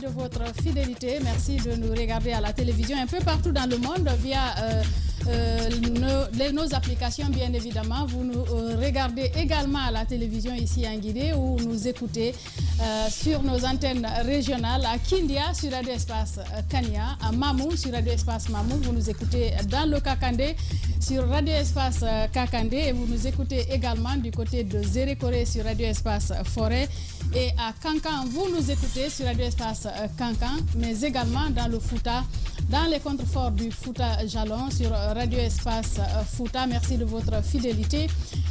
de votre fidélité. Merci de nous regarder à la télévision un peu partout dans le monde via nos applications, bien évidemment. Vous nous regardez également à la télévision ici en Guinée ou nous écoutez sur nos antennes régionales à Kindia sur Radio Espace Kania, à Mamou sur Radio Espace Mamou. Vous nous écoutez dans le Kakandé sur Radio Espace Kakandé et vous nous écoutez également du côté de Zérékoré sur Radio Espace Forêt et à Kankan, vous nous écoutez sur Radio Espace Kankan, mais également dans le Fouta, dans les contreforts du Fouta Jalon sur Radio Espace Fouta. Merci de votre fidélité.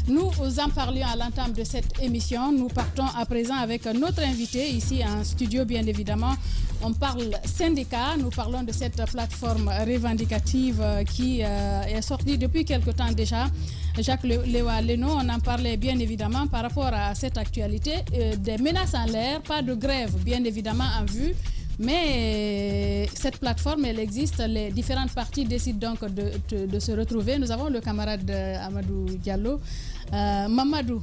Nous en parlions à l'entame de cette émission. Nous partons à présent avec notre invité ici en studio, bien évidemment. On parle syndicat, nous parlons de cette plateforme revendicative qui est sortie depuis quelque temps déjà. Jacques Léwa Leno, on en parlait bien évidemment par rapport à cette actualité. Des menaces en l'air, pas de grève bien évidemment en vue. Mais cette plateforme, elle existe, les différentes parties décident donc de se retrouver. Nous avons le camarade Amadou Diallo, Mamadou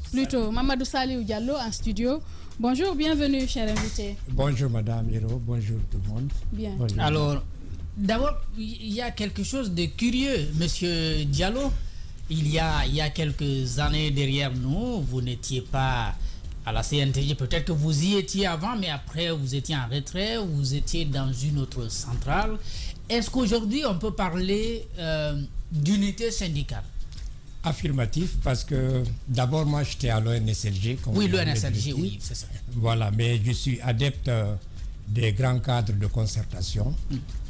Saliou Diallo en studio. Bonjour, bienvenue, cher invité. Bonjour, Madame Hiro, bonjour tout le monde. Bien. Bonjour. Alors, d'abord, il y a quelque chose de curieux, Monsieur Diallo. Il y a quelques années derrière nous, vous n'étiez pas à la CNTG, peut-être que vous y étiez avant, mais après vous étiez en retrait, vous étiez dans une autre centrale. Est-ce qu'aujourd'hui on peut parler d'unité syndicale? Affirmatif, parce que d'abord moi j'étais à l'ONSLG. Oui, l'ONSLG, oui, c'est ça. Voilà, mais je suis adepte des grands cadres de concertation,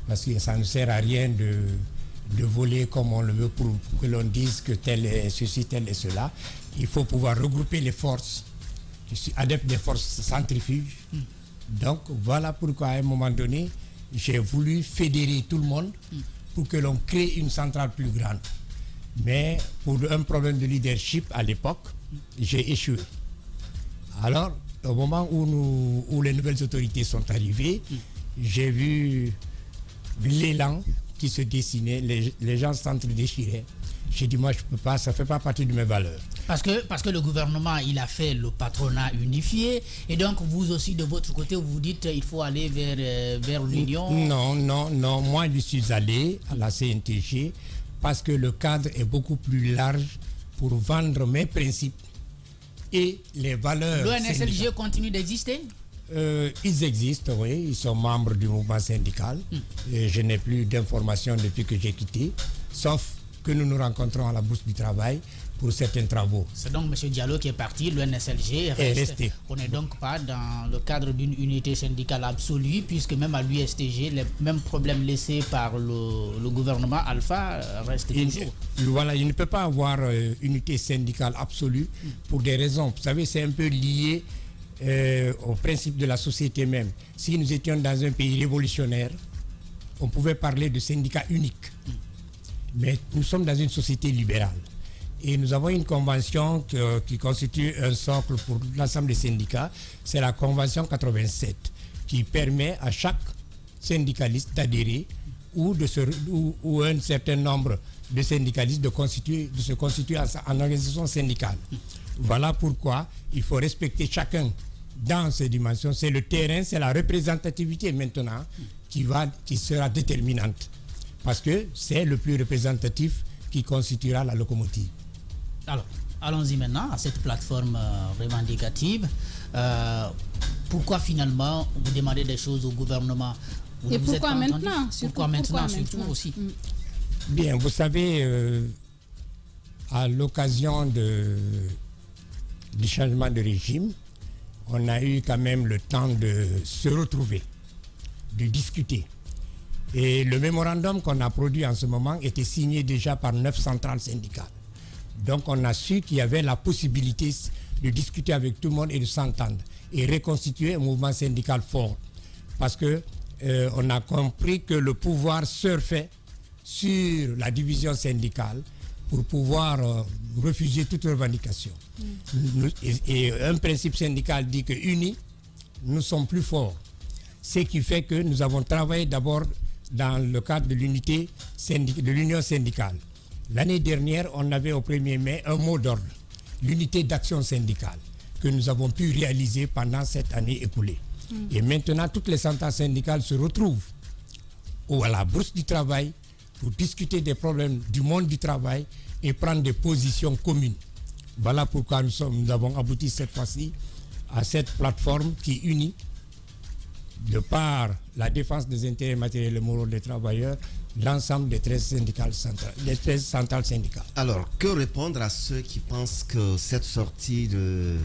parce que ça ne sert à rien de voler comme on le veut pour que l'on dise que tel est ceci, tel est cela. Il faut pouvoir regrouper les forces. Je suis adepte des forces centrifuges. Donc voilà pourquoi à un moment donné, j'ai voulu fédérer tout le monde pour que l'on crée une centrale plus grande. Mais pour un problème de leadership à l'époque, j'ai échoué. Alors, au moment où les nouvelles autorités sont arrivées, j'ai vu l'élan qui se dessinait, les gens s'entre-déchiraient. J'ai dit, moi, je ne peux pas, ça ne fait pas partie de mes valeurs. Parce que le gouvernement, il a fait le patronat unifié. Et donc, vous aussi, de votre côté, vous dites qu'il faut aller vers l'union. Non. Moi, je suis allé à la CNTG parce que le cadre est beaucoup plus large pour vendre mes principes et les valeurs. L'ONSLG continue d'exister? Ils existent, oui. Ils sont membres du mouvement syndical. Et je n'ai plus d'informations depuis que j'ai quitté, sauf que nous nous rencontrons à la Bourse du Travail pour certains travaux. C'est donc M. Diallo qui est parti, l'ONSLG est resté. On n'est donc pas dans le cadre d'une unité syndicale absolue, puisque même à l'USTG, les mêmes problèmes laissés par le gouvernement Alpha restent toujours. Voilà, il ne peut pas avoir unité syndicale absolue pour des raisons. Vous savez, c'est un peu lié au principe de la société même. Si nous étions dans un pays révolutionnaire, on pouvait parler de syndicat unique. Mais nous sommes dans une société libérale. Et nous avons une convention qui constitue un socle pour l'ensemble des syndicats. C'est la convention 87 qui permet à chaque syndicaliste d'adhérer ou un certain nombre de syndicalistes de se constituer en organisation syndicale. Voilà pourquoi il faut respecter chacun dans ces dimensions. C'est le terrain, c'est la représentativité maintenant qui sera déterminante. Parce que c'est le plus représentatif qui constituera la locomotive. Alors, allons-y maintenant à cette plateforme revendicative. Pourquoi finalement vous demandez des choses au gouvernement? Et pourquoi maintenant? Pourquoi maintenant aussi? Bien, vous savez, à l'occasion du changement de régime, on a eu quand même le temps de se retrouver, de discuter. Et le mémorandum qu'on a produit en ce moment était signé déjà par 9 centrales syndicales. Donc on a su qu'il y avait la possibilité de discuter avec tout le monde et de s'entendre et reconstituer un mouvement syndical fort. Parce que on a compris que le pouvoir surfait sur la division syndicale pour pouvoir refuser toute revendication. Et un principe syndical dit que unis, nous sommes plus forts. Ce qui fait que nous avons travaillé d'abord dans le cadre de l'union syndicale. L'année dernière, on avait au 1er mai un mot d'ordre, l'unité d'action syndicale, que nous avons pu réaliser pendant cette année écoulée. Et maintenant, toutes les centrales syndicales se retrouvent à la bourse du travail pour discuter des problèmes du monde du travail et prendre des positions communes. Voilà pourquoi nous avons abouti cette fois-ci à cette plateforme qui unit, de par la défense des intérêts matériels et moraux des travailleurs, l'ensemble des 13 centrales syndicales. Alors, que répondre à ceux qui pensent que cette sortie de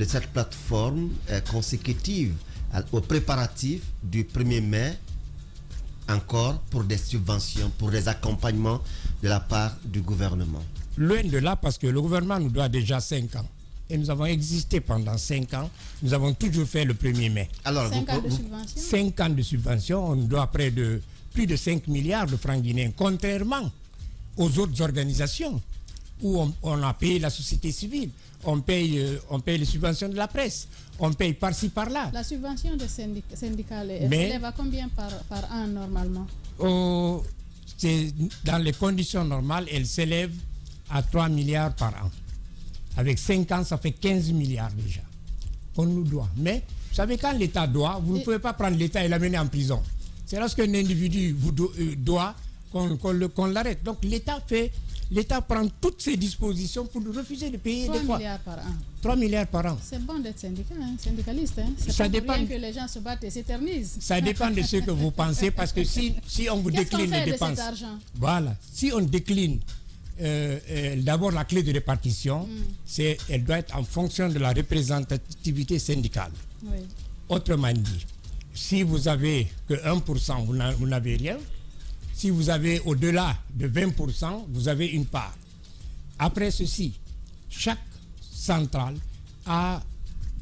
cette plateforme est consécutive aux préparatifs du 1er mai, encore pour des subventions, pour des accompagnements de la part du gouvernement? Loin de là, parce que le gouvernement nous doit déjà 5 ans. Et nous avons existé pendant 5 ans. Nous avons toujours fait le 1er mai. Alors, 5 ans de subvention. 5 ans de subvention, on nous doit plus de 5 milliards de francs guinéens, contrairement aux autres organisations où on a payé la société civile, on paye les subventions de la presse, on paye par-ci, par-là. La subvention de syndicale, elle s'élève à combien par an normalement? Dans les conditions normales, elle s'élève à 3 milliards par an. Avec 5 ans, ça fait 15 milliards déjà. On nous doit. Mais, vous savez, quand l'État doit, vous ne pouvez pas prendre l'État et l'amener en prison. C'est lorsqu'un individu vous doit qu'on l'arrête. Donc l'État prend toutes ses dispositions pour refuser de payer 3 des fois. milliards par an. 3 milliards par an. C'est bon d'être syndicaliste. C'est Ça pas dépend. pour rien que les gens se battent et s'éternisent. Ça dépend de ce que vous pensez, parce que si on vous décline les dépenses. De cet argent? Voilà. Si on décline d'abord la clé de répartition, elle doit être en fonction de la représentativité syndicale. Oui. Autrement dit, si vous avez que 1%, vous n'avez rien. Si vous avez au-delà de 20%, vous avez une part. Après ceci, chaque centrale a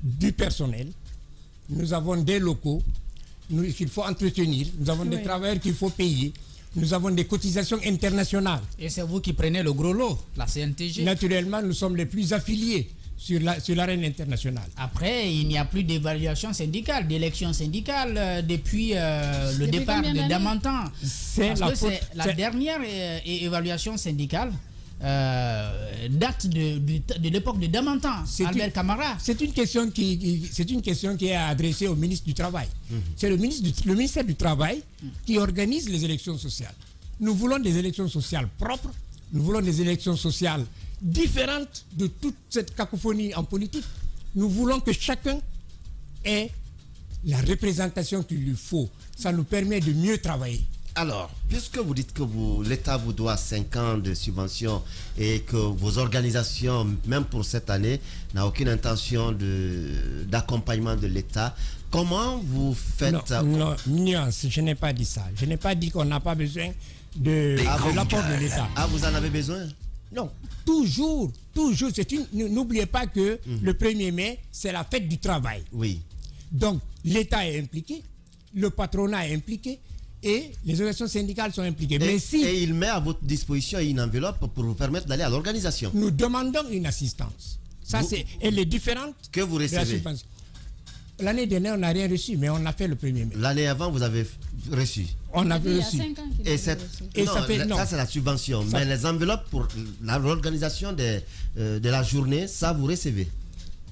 du personnel. Nous avons des locaux qu'il faut entretenir. Nous avons des travailleurs qu'il faut payer. Nous avons des cotisations internationales. Et c'est vous qui prenez le gros lot, la CNTG. Naturellement, nous sommes les plus affiliés sur l'arène internationale. Après, il n'y a plus d'évaluation syndicale, d'élection syndicale depuis le départ de Damantan. C'est la dernière évaluation syndicale date de l'époque de Damantan, Albert Camara. C'est une question qui est adressée au ministre du Travail. C'est le ministère du Travail qui organise les élections sociales. Nous voulons des élections sociales propres, nous voulons des élections sociales différentes de toute cette cacophonie en politique. Nous voulons que chacun ait la représentation qu'il lui faut. Ça nous permet de mieux travailler. Alors, puisque vous dites que l'État vous doit 5 ans de subvention et que vos organisations, même pour cette année, n'ont aucune intention d'accompagnement de l'État, comment vous faites... Non, nuance, je n'ai pas dit ça. Je n'ai pas dit qu'on n'a pas besoin de l'apport de l'État. Ah, vous en avez besoin? Non, toujours. N'oubliez pas que le 1er mai, c'est la fête du travail. Oui. Donc, l'État est impliqué, le patronat est impliqué, et les organisations syndicales sont impliquées. Et il met à votre disposition une enveloppe pour vous permettre d'aller à l'organisation. Nous demandons une assistance. Elle est différente. Que vous recevez? L'année dernière, on n'a rien reçu, mais on a fait le 1er mai. L'année avant, vous avez reçu? On avait reçu. Et ça, c'est la subvention. Mais les enveloppes pour l'organisation de la journée, ça, vous recevez?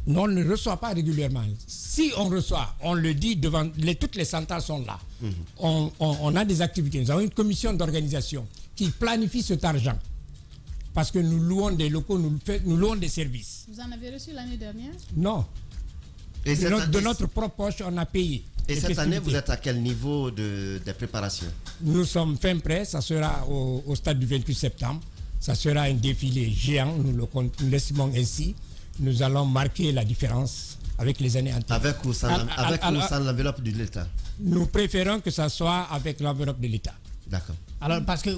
Non, on ne reçoit pas régulièrement. Si on reçoit, on le dit devant... toutes les centrales sont là. On a des activités. Nous avons une commission d'organisation qui planifie cet argent. Parce que nous louons des locaux, nous louons des services. Vous en avez reçu l'année dernière? Non. Et de notre propre poche, on a payé. Et cette année, vous êtes à quel niveau de préparation? Nous sommes fin prêts. Ça sera au stade du 28 septembre. Ça sera un défilé géant. Nous l'estimons ainsi. Nous allons marquer la différence avec les années antérieures. Avec ou sans l'enveloppe de l'État? Nous préférons que ça soit avec l'enveloppe de l'État. D'accord. Alors, parce que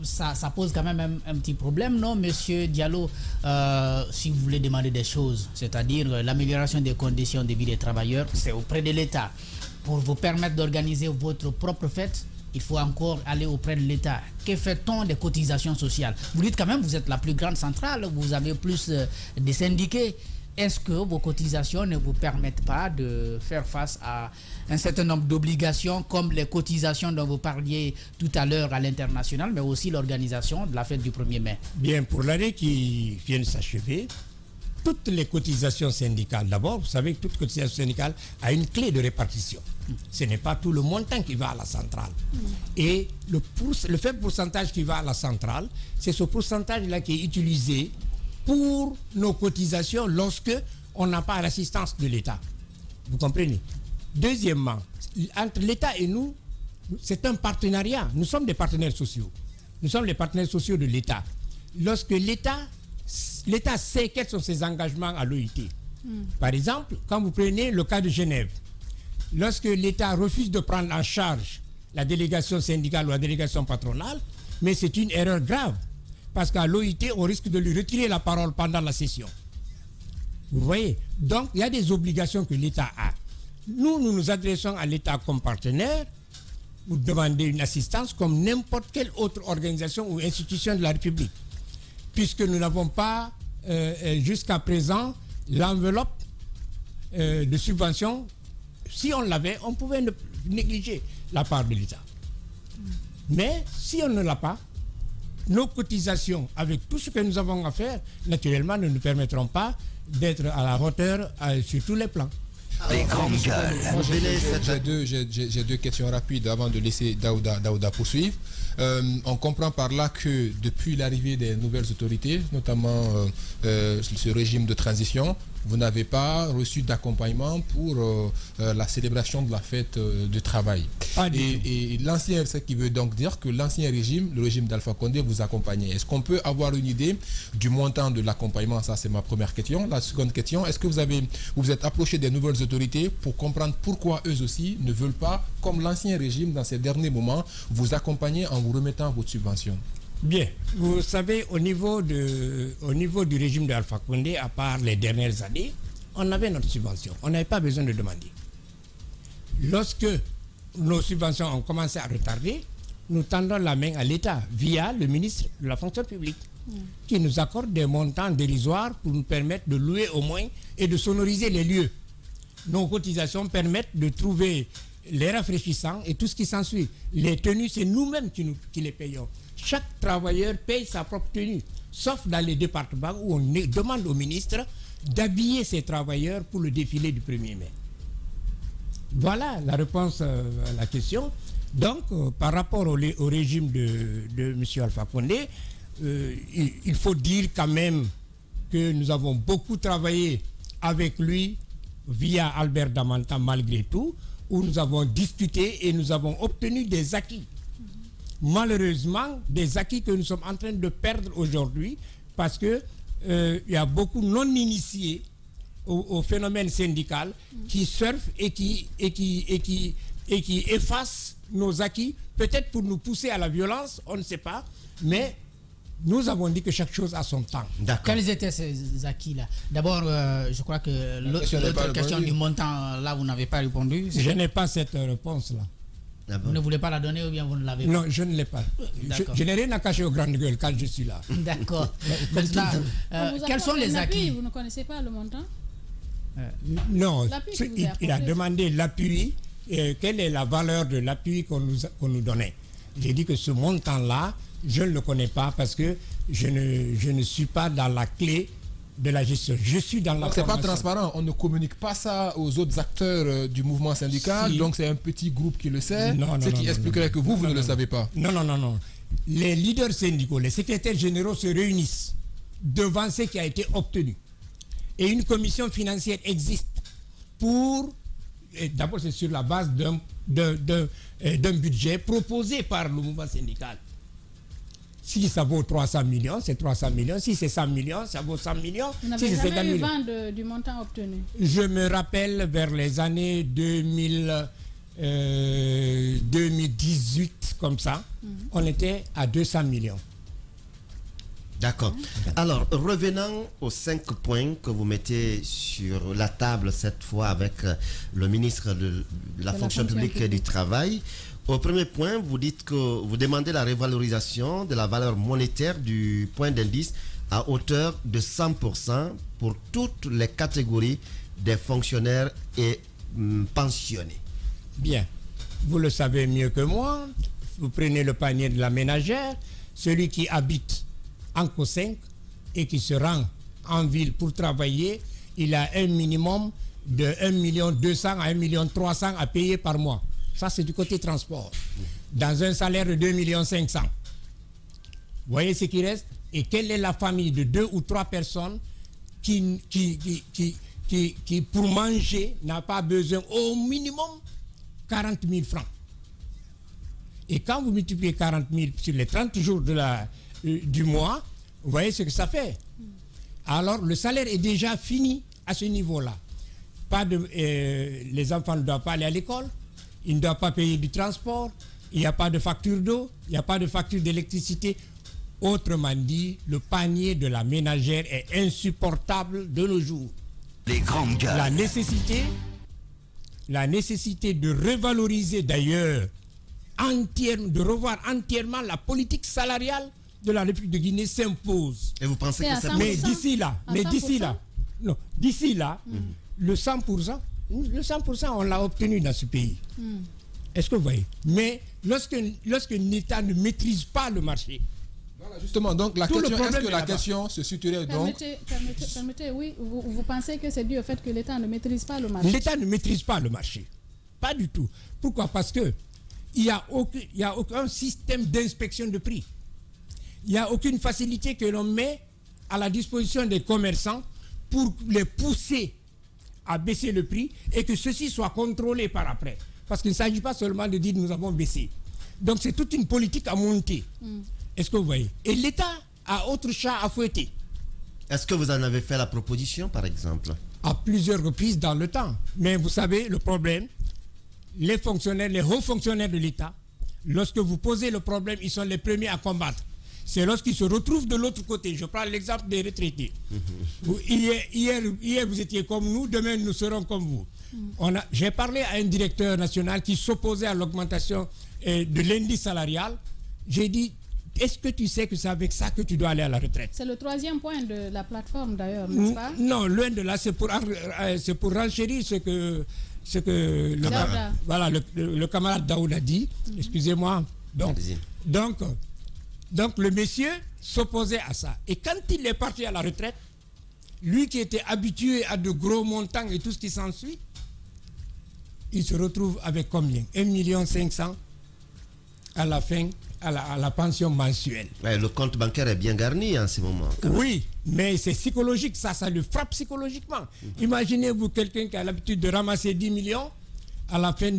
ça pose quand même un petit problème, non, Monsieur Diallo, si vous voulez demander des choses, c'est-à-dire l'amélioration des conditions de vie des travailleurs, c'est auprès de l'État. Pour vous permettre d'organiser votre propre fête, il faut encore aller auprès de l'État. Que fait-on des cotisations sociales? Vous dites quand même, vous êtes la plus grande centrale, vous avez plus de syndiqués. Est-ce que vos cotisations ne vous permettent pas de faire face à un certain nombre d'obligations, comme les cotisations dont vous parliez tout à l'heure à l'international, mais aussi l'organisation de la fête du 1er mai? Bien, pour l'année qui vient de s'achever, toutes les cotisations syndicales, d'abord, vous savez que toute cotisation syndicale a une clé de répartition. Ce n'est pas tout le montant qui va à la centrale. Et le faible pourcentage qui va à la centrale, c'est ce pourcentage-là qui est utilisé pour nos cotisations lorsque on n'a pas l'assistance de l'État. Vous comprenez? Deuxièmement, entre l'État et nous, c'est un partenariat. Nous sommes des partenaires sociaux. Nous sommes les partenaires sociaux de l'État. Lorsque l'État sait quels sont ses engagements à l'OIT. Par exemple, quand vous prenez le cas de Genève, lorsque l'État refuse de prendre en charge la délégation syndicale ou la délégation patronale, mais c'est une erreur grave. Parce qu'à l'OIT, on risque de lui retirer la parole pendant la session. Vous voyez? Donc, il y a des obligations que l'État a. Nous nous adressons à l'État comme partenaire pour demander une assistance comme n'importe quelle autre organisation ou institution de la République. Puisque nous n'avons pas, jusqu'à présent, l'enveloppe de subvention. Si on l'avait, on pouvait négliger la part de l'État. Mais si on ne l'a pas, nos cotisations, avec tout ce que nous avons à faire, naturellement, ne nous permettront pas d'être à la hauteur sur tous les plans. Les grandes gueules. J'ai deux questions rapides avant de laisser Daouda poursuivre. On comprend par là que depuis l'arrivée des nouvelles autorités, notamment ce régime de transition, vous n'avez pas reçu d'accompagnement pour la célébration de la fête du travail. Et l'ancien, ce qui veut donc dire que l'ancien régime, le régime d'Alpha Condé, vous accompagnait. Est-ce qu'on peut avoir une idée du montant de l'accompagnement? Ça, c'est ma première question. La seconde question, est-ce que vous êtes approché des nouvelles autorités pour comprendre pourquoi eux aussi ne veulent pas, comme l'ancien régime, dans ces derniers moments, vous accompagner en vous remettant votre subvention? Bien, vous savez, au niveau du régime d'Alpha Condé, à part les dernières années, on avait notre subvention. On n'avait pas besoin de demander. Lorsque nos subventions ont commencé à retarder, nous tendons la main à l'État via le ministre de la fonction publique, qui nous accorde des montants dérisoires pour nous permettre de louer au moins et de sonoriser les lieux. Nos cotisations permettent de trouver les rafraîchissants et tout ce qui s'ensuit. Les tenues, c'est nous-mêmes qui les payons. Chaque travailleur paye sa propre tenue, sauf dans les départements où on demande au ministre d'habiller ses travailleurs pour le défilé du 1er mai. Voilà la réponse à la question. Donc, par rapport au régime de M. Alpha Condé, il faut dire quand même que nous avons beaucoup travaillé avec lui via Albert Damanta malgré tout, où nous avons discuté et nous avons obtenu des acquis. Malheureusement, des acquis que nous sommes en train de perdre aujourd'hui parce que il y a beaucoup non-initiés au phénomène syndical qui surfent et qui effacent nos acquis, peut-être pour nous pousser à la violence, on ne sait pas, mais nous avons dit que chaque chose a son temps. Quels étaient ces acquis-là? D'abord, je crois que l'autre question du montant, là, vous n'avez pas répondu. Je n'ai pas cette réponse-là. Vous ne voulez pas la donner ou bien vous ne l'avez pas? Non, je ne l'ai pas. Je n'ai rien à cacher aux grandes gueules quand je suis là. D'accord. Maintenant, quels sont les acquis? Vous ne connaissez pas le montant? Non, il a demandé l'appui. Quelle est la valeur de l'appui qu'on nous donnait? J'ai dit que ce montant-là, je ne le connais pas parce que je ne suis pas dans la clé de la gestion. Je suis dans la c'est pas transparent, on ne communique pas ça aux autres acteurs du mouvement syndical, donc c'est un petit groupe qui le sait, ce qui expliquerait que vous ne le savez pas. Non. Les leaders syndicaux, les secrétaires généraux se réunissent devant ce qui a été obtenu. Et une commission financière existe pour, d'abord c'est sur la base d'un budget proposé par le mouvement syndical. Si ça vaut 300 millions, c'est 300 millions. Si c'est 100 millions, ça vaut 100 millions. Vous n'avez jamais eu vent du montant obtenu? Je me rappelle vers les années 2018, comme ça, on était à 200 millions. D'accord. Alors, revenons aux 5 points que vous mettez sur la table cette fois avec le ministre de la fonction publique et du travail. Au premier point, vous dites que vous demandez la révalorisation de la valeur monétaire du point d'indice à hauteur de 100% pour toutes les catégories des fonctionnaires et pensionnés. Bien. Vous le savez mieux que moi. Vous prenez le panier de la ménagère, celui qui habite en Co5 et qui se rend en ville pour travailler, il a un minimum de 1,2 million à 1,3 million à payer par mois. Ça, c'est du côté transport. Dans un salaire de 2,5 millions. Vous voyez ce qui reste? Et quelle est la famille de 2 ou 3 personnes qui pour manger, n'a pas besoin au minimum 40 000 francs? Et quand vous multipliez 40 000 sur les 30 jours du mois, vous voyez ce que ça fait. Alors, le salaire est déjà fini à ce niveau-là. Les enfants ne doivent pas aller à l'école, ils ne doivent pas payer du transport, il n'y a pas de facture d'eau, il n'y a pas de facture d'électricité. Autrement dit, le panier de la ménagère est insupportable de nos jours. Les grandes gueules. La nécessité de revaloriser d'ailleurs, de revoir entièrement la politique salariale de la République de Guinée s'impose. Et vous pensez que c'est... Mais d'ici là, le 100%, on l'a obtenu dans ce pays. Est-ce que vous voyez? Mais lorsqu'un État ne maîtrise pas le marché, voilà, justement, donc la question, est-ce que la question se situerait donc... Permettez, oui, vous pensez que c'est dû au fait que l'État ne maîtrise pas le marché? L'État ne maîtrise pas le marché. Pas du tout. Pourquoi? Parce que il n'y a aucun système d'inspection de prix. Il n'y a aucune facilité que l'on met à la disposition des commerçants pour les pousser à baisser le prix et que ceci soit contrôlé par après. Parce qu'il ne s'agit pas seulement de dire nous avons baissé. Donc c'est toute une politique à monter. Est-ce que vous voyez? Et l'État a autre chat à fouetter. Est-ce que vous en avez fait la proposition, par exemple? À plusieurs reprises dans le temps. Mais vous savez, le problème, les fonctionnaires, les hauts fonctionnaires de l'État, lorsque vous posez le problème, ils sont les premiers à combattre. C'est lorsqu'ils se retrouvent de l'autre côté. Je prends l'exemple des retraités. Hier, vous étiez comme nous, demain, nous serons comme vous. J'ai parlé à un directeur national qui s'opposait à l'augmentation de l'indice salarial. J'ai dit, est-ce que tu sais que c'est avec ça que tu dois aller à la retraite? C'est le 3e point de la plateforme d'ailleurs, n'est-ce pas? Non, loin de là, c'est pour renchérir ce que le camarade Daoud a dit. Excusez-moi. Donc, le monsieur s'opposait à ça. Et quand il est parti à la retraite, lui qui était habitué à de gros montants et tout ce qui s'ensuit, il se retrouve avec combien? 1,5 million à la fin, à la pension mensuelle. Ouais, le compte bancaire est bien garni en ce moment. Oui, mais c'est psychologique, ça le frappe psychologiquement. Imaginez-vous quelqu'un qui a l'habitude de ramasser 10 millions à la fin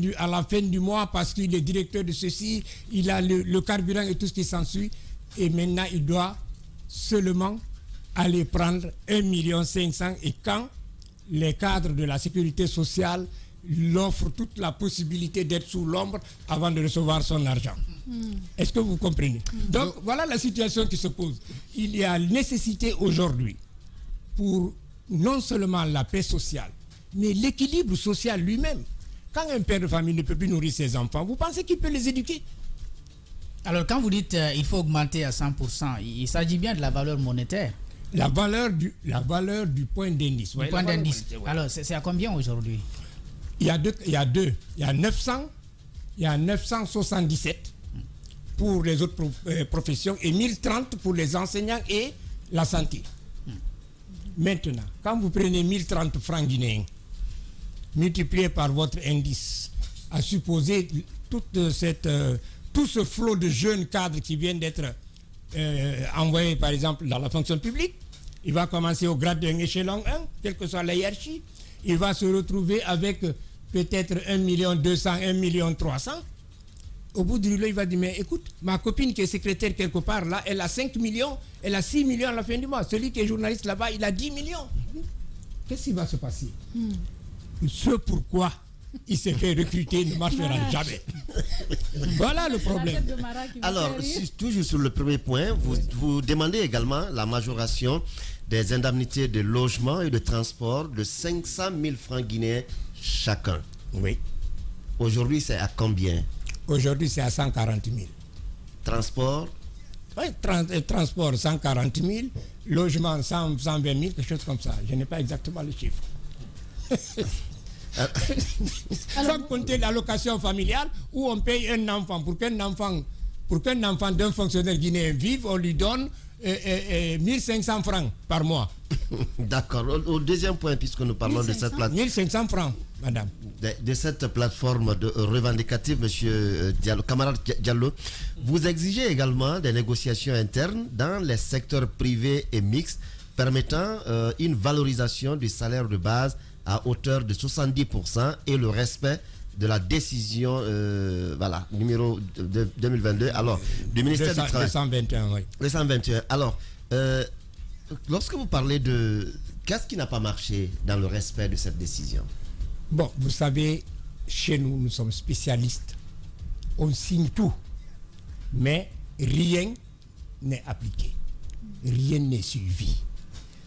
du mois parce qu'il est directeur de ceci, il a le carburant et tout ce qui s'ensuit, et maintenant il doit seulement aller prendre 1,5 million, et quand les cadres de la sécurité sociale l'offrent toute la possibilité d'être sous l'ombre avant de recevoir son argent. Est-ce que vous comprenez? Donc voilà la situation qui se pose. Il y a nécessité aujourd'hui pour non seulement la paix sociale, mais l'équilibre social lui-même. Quand un père de famille ne peut plus nourrir ses enfants, vous pensez qu'il peut les éduquer? Alors quand vous dites il faut augmenter à 100%, il s'agit bien de la valeur monétaire. La valeur du point d'indice. Le point d'indice. Alors c'est à combien aujourd'hui? Il y a 977 pour les autres professions et 1030 pour les enseignants et la santé. Maintenant, quand vous prenez 1030 francs guinéens, multiplié par votre indice, à supposer tout ce flot de jeunes cadres qui viennent d'être envoyés, par exemple, dans la fonction publique, il va commencer au grade d'un échelon 1, quelle que soit la hiérarchie, il va se retrouver avec peut-être 1,2 million, 1,3 million. Au bout du rouleau, il va dire, mais écoute, ma copine qui est secrétaire quelque part là, elle a 5 millions, elle a 6 millions à la fin du mois. Celui qui est journaliste là-bas, il a 10 millions. Qu'est-ce qui va se passer? Ce pourquoi il s'est fait recruter ne marchera jamais. Voilà le problème. Alors, toujours sur le premier point, vous demandez également la majoration des indemnités de logement et de transport de 500 000 francs guinéens chacun. Oui. Aujourd'hui, c'est à combien? Aujourd'hui, c'est à 140 000. Transport? Oui, transport 140 000, logement 120 000, quelque chose comme ça. Je n'ai pas exactement le chiffre. Sans compter l'allocation familiale où on paye un enfant. Pour qu'un enfant d'un fonctionnaire guinéen vive, on lui donne 1500 francs par mois. D'accord. Au deuxième point, puisque nous parlons de cette plateforme. 1500 francs, madame. De cette plateforme revendicative, monsieur Diallo, camarade Diallo, vous exigez également des négociations internes dans les secteurs privés et mixtes permettant une valorisation du salaire de base à hauteur de 70% et le respect de la décision numéro 2022 du ministère du Travail. 221, oui. 221. Alors, lorsque vous parlez de... Qu'est-ce qui n'a pas marché dans le respect de cette décision? Bon, vous savez, chez nous, nous sommes spécialistes. On signe tout. Mais rien n'est appliqué. Rien n'est suivi.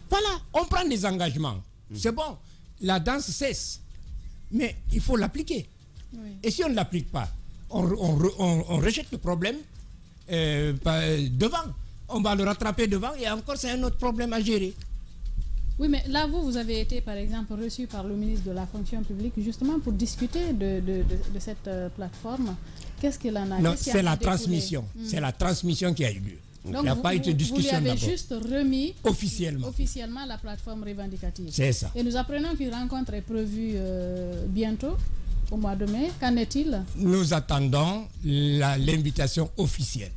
Voilà, on prend des engagements. C'est bon, la danse cesse. Mais il faut l'appliquer. Oui. Et si on ne l'applique pas, on rejette le problème devant. On va le rattraper devant et encore c'est un autre problème à gérer. Oui, mais là, vous avez été, par exemple, reçu par le ministre de la fonction publique justement pour discuter de cette plateforme. Qu'est-ce qu'il en a? Non, c'est la transmission. C'est la transmission qui a eu lieu. Donc il n'y a pas eu de discussion d'abord. Vous lui avez d'abord. juste remis officiellement la plateforme revendicative. C'est ça. Et nous apprenons qu'une rencontre est prévue bientôt, au mois de mai. Qu'en est-il? Nous attendons l'invitation officielle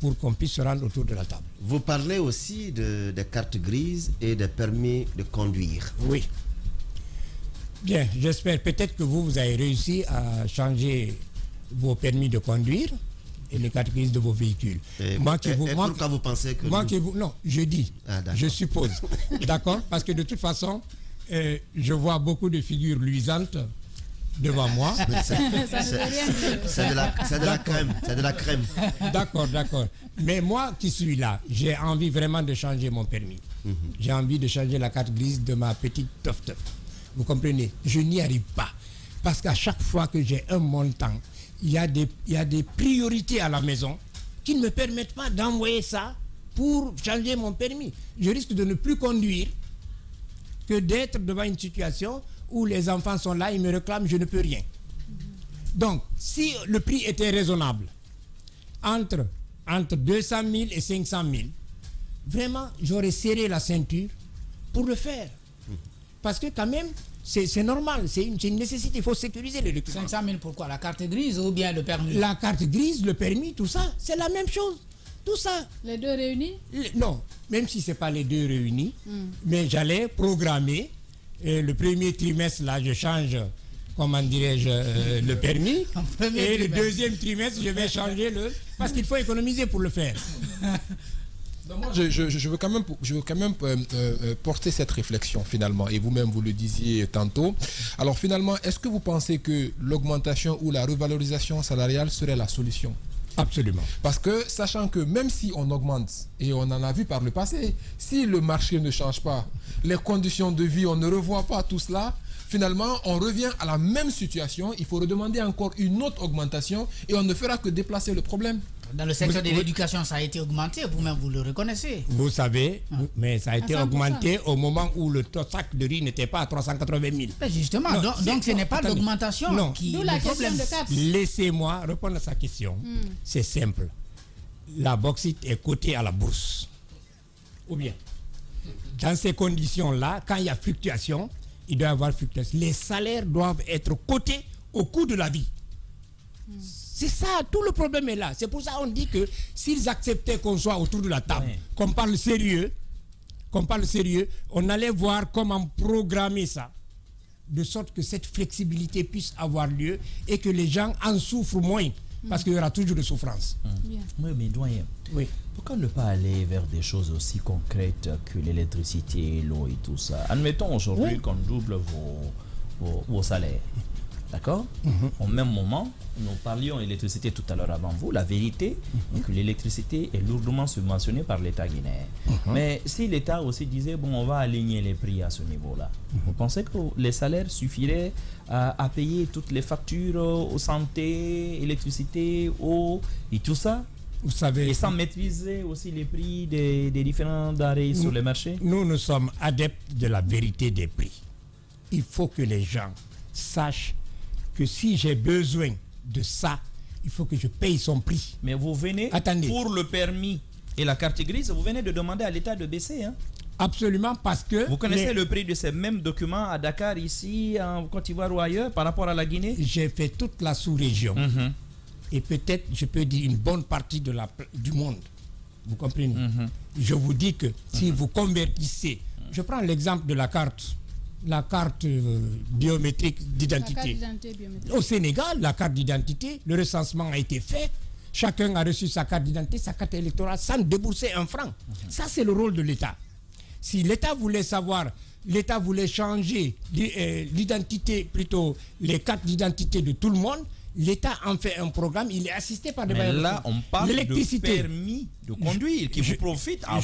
pour qu'on puisse se rendre autour de la table. Vous parlez aussi des cartes grises et des permis de conduire. Oui. Bien, j'espère peut-être que vous avez réussi à changer vos permis de conduire et les cartes grises de vos véhicules. Pourquoi vous pensez que... Non, je dis, je suppose. D'accord? Parce que de toute façon, je vois beaucoup de figures luisantes devant moi. C'est de la crème. C'est de la crème. D'accord. Mais moi qui suis là, j'ai envie vraiment de changer mon permis. J'ai envie de changer la carte grise de ma petite Tof-Tof. Vous comprenez? Je n'y arrive pas. Parce qu'à chaque fois que j'ai un montant, il y a des priorités à la maison qui ne me permettent pas d'envoyer ça pour changer mon permis. Je risque de ne plus conduire que d'être devant une situation où les enfants sont là, ils me réclament, je ne peux rien. Donc, si le prix était raisonnable, entre 200 000 et 500 000, vraiment, j'aurais serré la ceinture pour le faire. Parce que quand même, c'est normal, c'est une nécessité, il faut sécuriser les documents. 500 000 pourquoi? La carte grise ou bien le permis? La carte grise, le permis, tout ça, c'est la même chose. Tout ça. Les deux réunis? Non, même si ce n'est pas les deux réunis, mais j'allais programmer. Le premier trimestre, là, je change, comment dirais-je, le permis. Et le deuxième trimestre, je vais changer parce qu'il faut économiser pour le faire. Moi, je veux quand même porter cette réflexion finalement, et vous-même vous le disiez tantôt. Alors finalement, est-ce que vous pensez que l'augmentation ou la revalorisation salariale serait la solution? Absolument. Parce que sachant que même si on augmente, et on en a vu par le passé, si le marché ne change pas, les conditions de vie, on ne revoit pas tout cela, finalement on revient à la même situation, il faut redemander encore une autre augmentation et on ne fera que déplacer le problème. Dans le secteur de l'éducation, ça a été augmenté, vous-même vous le reconnaissez. Vous savez, mais ça a été augmenté au moment où le sac de riz n'était pas à 380 000. Justement, donc ce n'est pas l'augmentation qui est le problème. Laissez-moi répondre à sa question. C'est simple. La bauxite est cotée à la bourse. Ou bien, dans ces conditions-là, quand il y a fluctuation, il doit y avoir fluctuation. Les salaires doivent être cotés au coût de la vie. C'est ça, tout le problème est là. C'est pour ça qu'on dit que s'ils acceptaient qu'on soit autour de la table, qu'on parle sérieux, on allait voir comment programmer ça, de sorte que cette flexibilité puisse avoir lieu et que les gens en souffrent moins, parce qu'il y aura toujours de souffrance. Oui, mais doyen, pourquoi ne pas aller vers des choses aussi concrètes que l'électricité, l'eau et tout ça? Admettons aujourd'hui qu'on double vos salaires. D'accord? Au même moment, nous parlions d'électricité tout à l'heure avant vous. La vérité est que l'électricité est lourdement subventionnée par l'État guinéen. Mais si l'État aussi disait, bon, on va aligner les prix à ce niveau-là, vous pensez que les salaires suffiraient à payer toutes les factures santé, électricité, eau et tout ça? Vous savez, et sans maîtriser aussi les prix des différents denrées sur le marché? Nous sommes adeptes de la vérité des prix. Il faut que les gens sachent que si j'ai besoin de ça, il faut que je paye son prix. Mais vous venez, pour le permis et la carte grise, vous venez de demander à l'État de baisser. Hein? Absolument, parce que... Vous connaissez le prix de ces mêmes documents à Dakar, ici, en Côte d'Ivoire ou ailleurs, par rapport à la Guinée? J'ai fait toute la sous-région. Et peut-être, je peux dire, une bonne partie du monde. Vous comprenez? Je vous dis que si vous convertissez... Je prends l'exemple de la carte biométrique d'identité. Au Sénégal, la carte d'identité, le recensement a été fait. Chacun a reçu sa carte d'identité, sa carte électorale, sans débourser un franc. Ça, c'est le rôle de l'État. Si l'État voulait savoir, l'État voulait changer l'identité, plutôt les cartes d'identité de tout le monde, l'État en fait un programme, il est assisté par des bailleurs. Mais là, on parle de permis de conduire qui vous profite à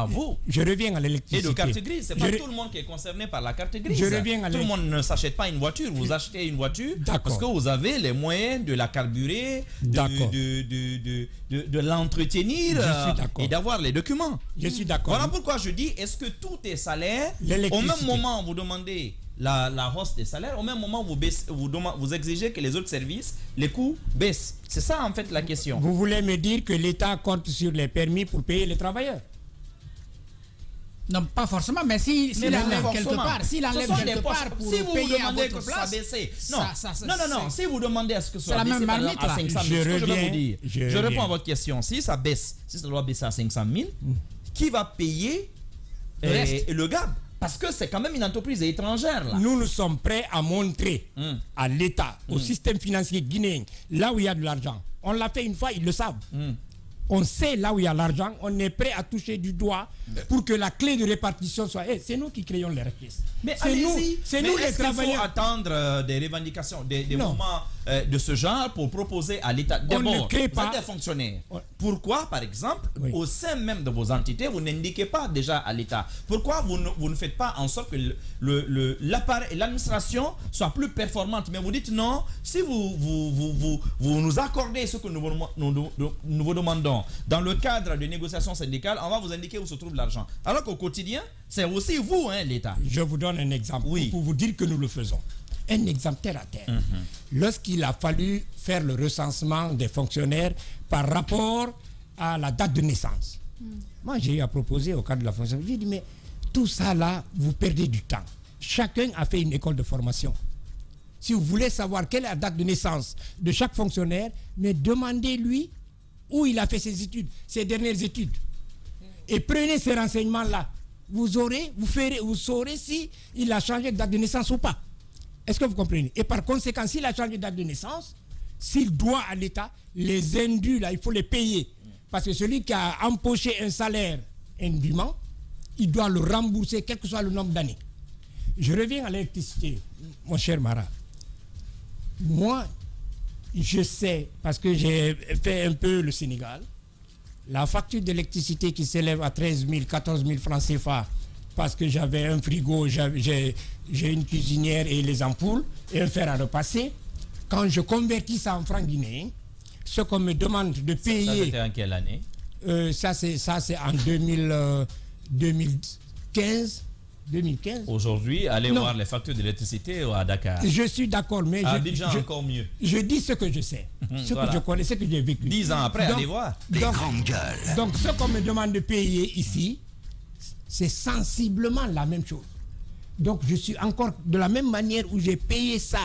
vous. Je reviens à l'électricité. Et de carte grise. C'est pas tout le monde qui est concerné par la carte grise. Je reviens à tout le monde ne s'achète pas une voiture. Vous achetez une voiture parce que vous avez les moyens de la carburer, de l'entretenir et d'avoir les documents. Je suis d'accord. Voilà pourquoi je dis, est-ce que tous tes salaires, au même moment vous demandez la hausse des salaires, au même moment vous exigez que les autres services, les coûts baissent. C'est ça en fait la question. Vous voulez me dire que l'État compte sur les permis pour payer les travailleurs? Non, pas forcément, mais s'il enlève quelque part, pour payer à votre place, non, si vous demandez à ce que ce soit baissé à 500 000, je réponds à votre question. Si ça baisse, si ça doit baisser à 500 000, qui va payer le gap? Parce que c'est quand même une entreprise étrangère. Là. Nous sommes prêts à montrer à l'État, au système financier guinéen, là où il y a de l'argent. On l'a fait une fois, ils le savent. On sait là où il y a l'argent, on est prêt à toucher du doigt pour que la clé de répartition soit... c'est nous qui créons les richesses. Mais c'est nous les travailleurs. Il faut attendre des revendications, des moments de ce genre pour proposer à l'État. D'abord, vous êtes des fonctionnaires. Pourquoi, par exemple, au sein même de vos entités, vous n'indiquez pas déjà à l'État? Pourquoi vous ne faites pas en sorte que l'administration soit plus performante? Mais vous dites non, si vous nous accordez ce que nous vous demandons dans le cadre de négociations syndicales, on va vous indiquer où se trouve l'argent. Alors qu'au quotidien, c'est aussi vous, l'État. Je vous donne un exemple pour vous dire que nous le faisons. Un exemple terre à terre. Lorsqu'il a fallu faire le recensement des fonctionnaires par rapport à la date de naissance, moi j'ai eu à proposer au cadre de la fonction, j'ai dit mais tout ça là, vous perdez du temps. Chacun a fait une école de formation. Si vous voulez savoir quelle est la date de naissance de chaque fonctionnaire, mais demandez-lui où il a fait ses études, ses dernières études. Et prenez ces renseignements-là. Vous saurez si il a changé de date de naissance ou pas. Est-ce que vous comprenez? Et par conséquent, s'il a changé de date de naissance, s'il doit à l'État, les indus, là, il faut les payer. Parce que celui qui a empoché un salaire indûment, il doit le rembourser, quel que soit le nombre d'années. Je reviens à l'électricité, mon cher Mara. Moi, je sais, parce que j'ai fait un peu le Sénégal, la facture d'électricité qui s'élève à 13 000, 14 000 francs CFA, parce que j'avais un frigo, j'ai une cuisinière et les ampoules, et un fer à repasser. Quand je convertis ça en francs guinéens, ce qu'on me demande de payer... Ça, c'était en quelle année? Ça, c'est en 2015. Aujourd'hui, allez voir les factures d'électricité à Dakar. Je suis d'accord, mais à Abidjan, encore mieux. Je dis ce que je sais, ce que je connais, ce que j'ai vécu. 10 ans après, allez voir. Des grandes gueules. Donc, ce qu'on me demande de payer ici, c'est sensiblement la même chose. Donc, je suis encore de la même manière où j'ai payé ça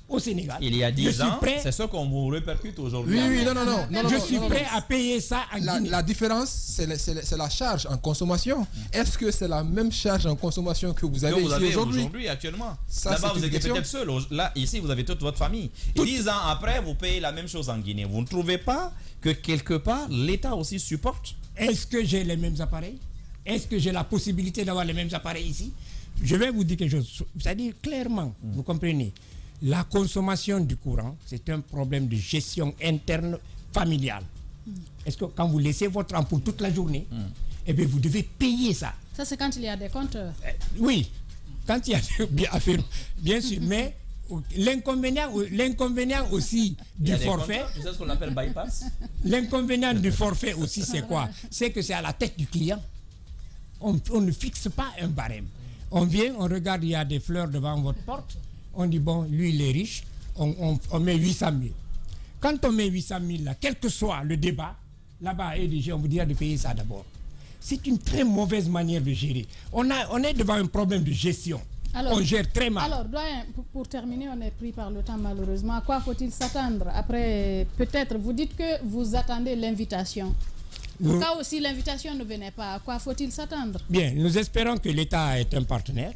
au Sénégal. Il y a 10 ans, c'est ce qu'on vous répercute aujourd'hui. Oui, non. Je suis prêt à payer ça à Guinée. La différence, c'est la charge en consommation. Est-ce que c'est la même charge en consommation que vous avez ici aujourd'hui actuellement? Là-bas, vous étiez peut-être seul. Là, ici, vous avez toute votre famille. 10 ans après, vous payez la même chose en Guinée. Vous ne trouvez pas que quelque part, l'État aussi supporte? Est-ce que j'ai les mêmes appareils? Est-ce que j'ai la possibilité d'avoir les mêmes appareils ici? Je vais vous dire quelque chose. C'est-à-dire clairement, vous comprenez, la consommation du courant, c'est un problème de gestion interne familiale. Est-ce que quand vous laissez votre ampoule toute la journée, eh bien vous devez payer ça. Ça, c'est quand il y a des compteurs. Oui, quand il y a bien sûr, mais l'inconvénient aussi du forfait... C'est ce qu'on appelle bypass. L'inconvénient du forfait aussi, c'est quoi? C'est que c'est à la tête du client. On ne fixe pas un barème. On vient, on regarde, il y a des fleurs devant votre porte. On dit, bon, lui, il est riche. On met 800 000. Quand on met 800 000, là, quel que soit le débat, là-bas, on vous dira de payer ça d'abord. C'est une très mauvaise manière de gérer. On est devant un problème de gestion. On gère très mal. Alors, doyen, pour terminer, on est pris par le temps malheureusement. À quoi faut-il s'attendre? Après, peut-être, vous dites que vous attendez l'invitation. Au cas où si l'invitation ne venait pas, à quoi faut-il s'attendre? Bien, nous espérons que l'État est un partenaire.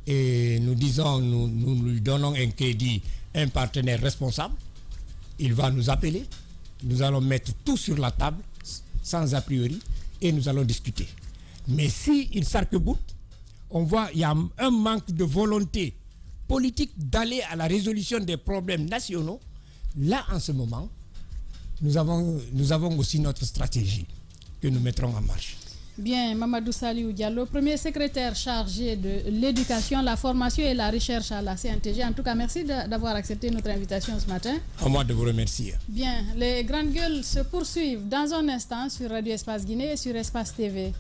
Et nous lui donnons un crédit, un partenaire responsable. Il va nous appeler. Nous allons mettre tout sur la table, sans a priori, et nous allons discuter. Mais si il s'arc-boute, on voit qu'il y a un manque de volonté politique d'aller à la résolution des problèmes nationaux. Là, en ce moment, nous avons aussi notre stratégie que nous mettrons en marche. Bien, Mamadou Saliou Diallo, premier secrétaire chargé de l'éducation, la formation et la recherche à la CNTG. En tout cas, merci d'avoir accepté notre invitation ce matin. À moi de vous remercier. Bien, les grandes gueules se poursuivent dans un instant sur Radio Espace Guinée et sur Espace TV.